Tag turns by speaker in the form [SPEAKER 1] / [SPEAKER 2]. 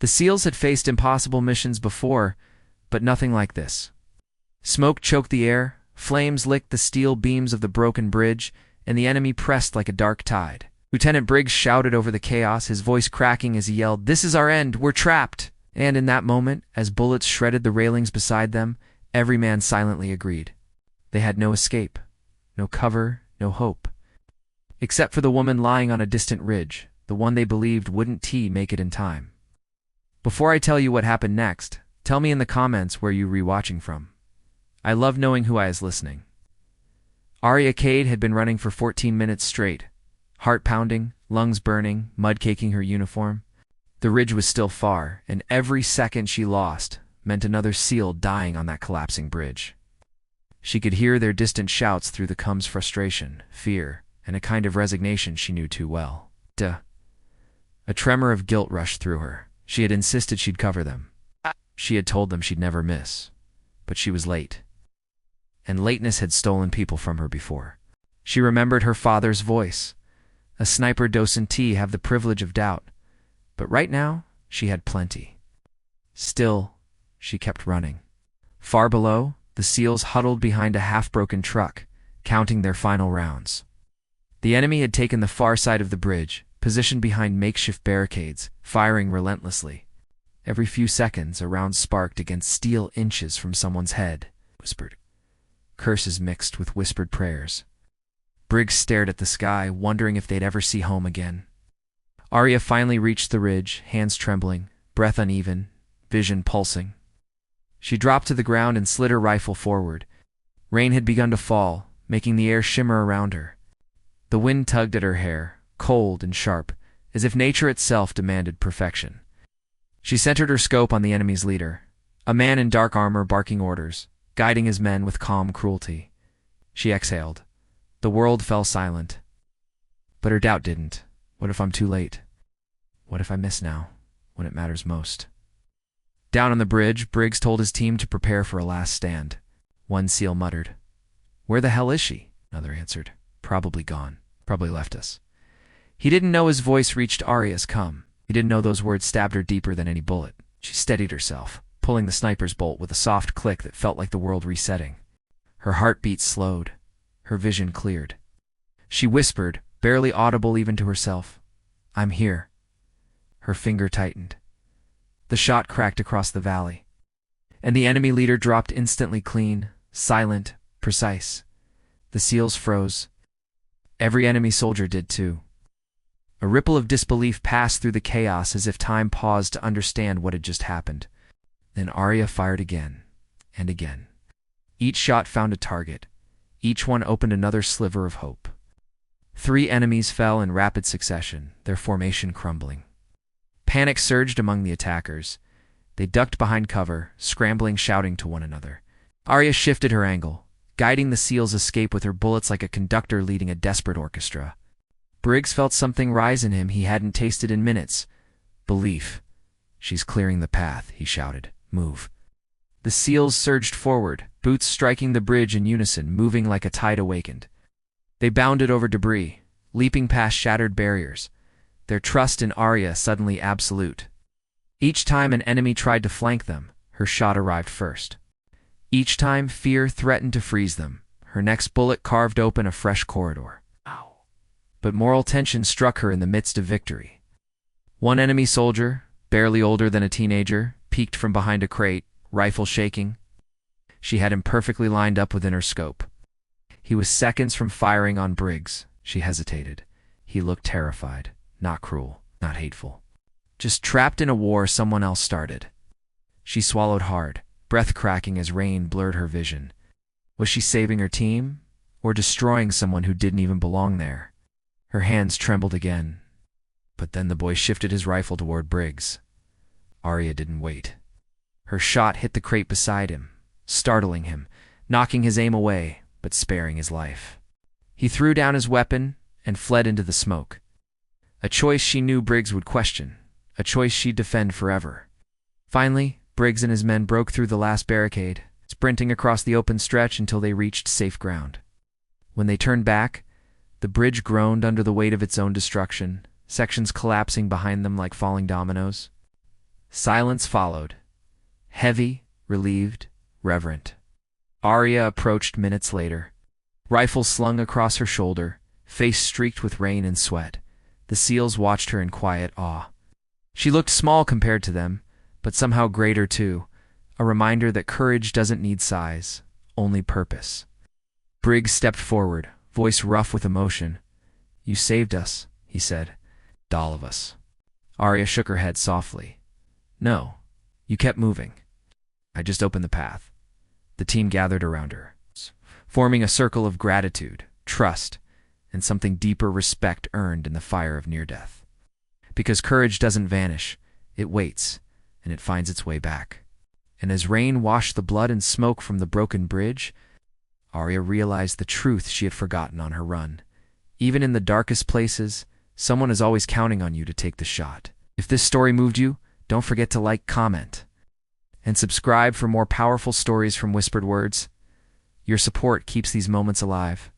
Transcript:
[SPEAKER 1] The SEALs had faced impossible missions before, but nothing like this. Smoke choked the air, flames licked the steel beams of the broken bridge, and the enemy pressed like a dark tide. Lieutenant Briggs shouted over the chaos, his voice cracking as he yelled, "This is our end! We're trapped!" And in that moment, as bullets shredded the railings beside them, every man silently agreed. They had no escape, no cover, no hope. Except for the woman lying on a distant ridge, the one they believed wouldn't make it in time. Before I tell you what happened next, tell me in the comments where you're rewatching from. I love knowing who is listening. Arya Cade had been running for 14 minutes straight, heart pounding, lungs burning, mud caking her uniform. The ridge was still far, and every second she lost meant another SEAL dying on that collapsing bridge. She could hear their distant shouts through the Cum's frustration, fear, and a kind of resignation she knew too well. A tremor of guilt rushed through her. She had insisted she'd cover them. She had told them she'd never miss. But she was late. And lateness had stolen people from her before. She remembered her father's voice. A sniper doesn't have the privilege of doubt. But right now, she had plenty. Still, she kept running. Far below, the SEALs huddled behind a half-broken truck, counting their final rounds. The enemy had taken the far side of the bridge, positioned behind makeshift barricades, firing relentlessly. Every few seconds, a round sparked against steel inches from someone's head, whispered. Curses mixed with whispered prayers. Briggs stared at the sky, wondering if they'd ever see home again. Arya finally reached the ridge, hands trembling, breath uneven, vision pulsing. She dropped to the ground and slid her rifle forward. Rain had begun to fall, making the air shimmer around her. The wind tugged at her hair, cold and sharp, as if nature itself demanded perfection. She centered her scope on the enemy's leader, a man in dark armor barking orders, guiding his men with calm cruelty. She exhaled. The world fell silent. But her doubt didn't. What if I'm too late? What if I miss now, when it matters most? Down on the bridge, Briggs told his team to prepare for a last stand. One SEAL muttered, "Where the hell is she?" Another answered, "Probably gone. Probably left us." He didn't know his voice reached Arya's cum. He didn't know those words stabbed her deeper than any bullet. She steadied herself, pulling the sniper's bolt with a soft click that felt like the world resetting. Her heartbeat slowed. Her vision cleared. She whispered, barely audible even to herself, "I'm here." Her finger tightened. The shot cracked across the valley. And the enemy leader dropped instantly clean, silent, precise. The SEALs froze. Every enemy soldier did too. A ripple of disbelief passed through the chaos as if time paused to understand what had just happened. Then Arya fired again, and again. Each shot found a target. Each one opened another sliver of hope. 3 enemies fell in rapid succession, their formation crumbling. Panic surged among the attackers. They ducked behind cover, scrambling, shouting to one another. Arya shifted her angle, guiding the SEALs' escape with her bullets like a conductor leading a desperate orchestra. Briggs felt something rise in him he hadn't tasted in minutes. Belief. "She's clearing the path," he shouted. "Move." The SEALs surged forward, boots striking the bridge in unison, moving like a tide awakened. They bounded over debris, leaping past shattered barriers, their trust in Arya suddenly absolute. Each time an enemy tried to flank them, her shot arrived first. Each time fear threatened to freeze them, her next bullet carved open a fresh corridor. Ow. But moral tension struck her in the midst of victory. One enemy soldier, barely older than a teenager, peeked from behind a crate, rifle shaking. She had him perfectly lined up within her scope. He was seconds from firing on Briggs. She hesitated. He looked terrified, not cruel, not hateful. Just trapped in a war someone else started. She swallowed hard, breath cracking as rain blurred her vision. Was she saving her team, or destroying someone who didn't even belong there? Her hands trembled again. But then the boy shifted his rifle toward Briggs. Arya didn't wait. Her shot hit the crate beside him, startling him, knocking his aim away, but sparing his life. He threw down his weapon and fled into the smoke. A choice she knew Briggs would question, a choice she'd defend forever. Finally, Briggs and his men broke through the last barricade, sprinting across the open stretch until they reached safe ground. When they turned back, the bridge groaned under the weight of its own destruction, sections collapsing behind them like falling dominoes. Silence followed. Heavy, relieved, reverent. Arya approached minutes later. Rifle slung across her shoulder, face streaked with rain and sweat. The seals watched her in quiet awe. She looked small compared to them, but somehow greater too, a reminder that courage doesn't need size, only purpose. Briggs stepped forward, voice rough with emotion. "You saved us," he said. "All of us." Arya shook her head softly. "No, you kept moving. I just opened the path." The team gathered around her, forming a circle of gratitude, trust, and something deeper respect earned in the fire of near-death. Because courage doesn't vanish, it waits, and it finds its way back. And as rain washed the blood and smoke from the broken bridge, Arya realized the truth she had forgotten on her run. Even in the darkest places, someone is always counting on you to take the shot. If this story moved you, don't forget to like, comment, and subscribe for more powerful stories from Whispered Words. Your support keeps these moments alive.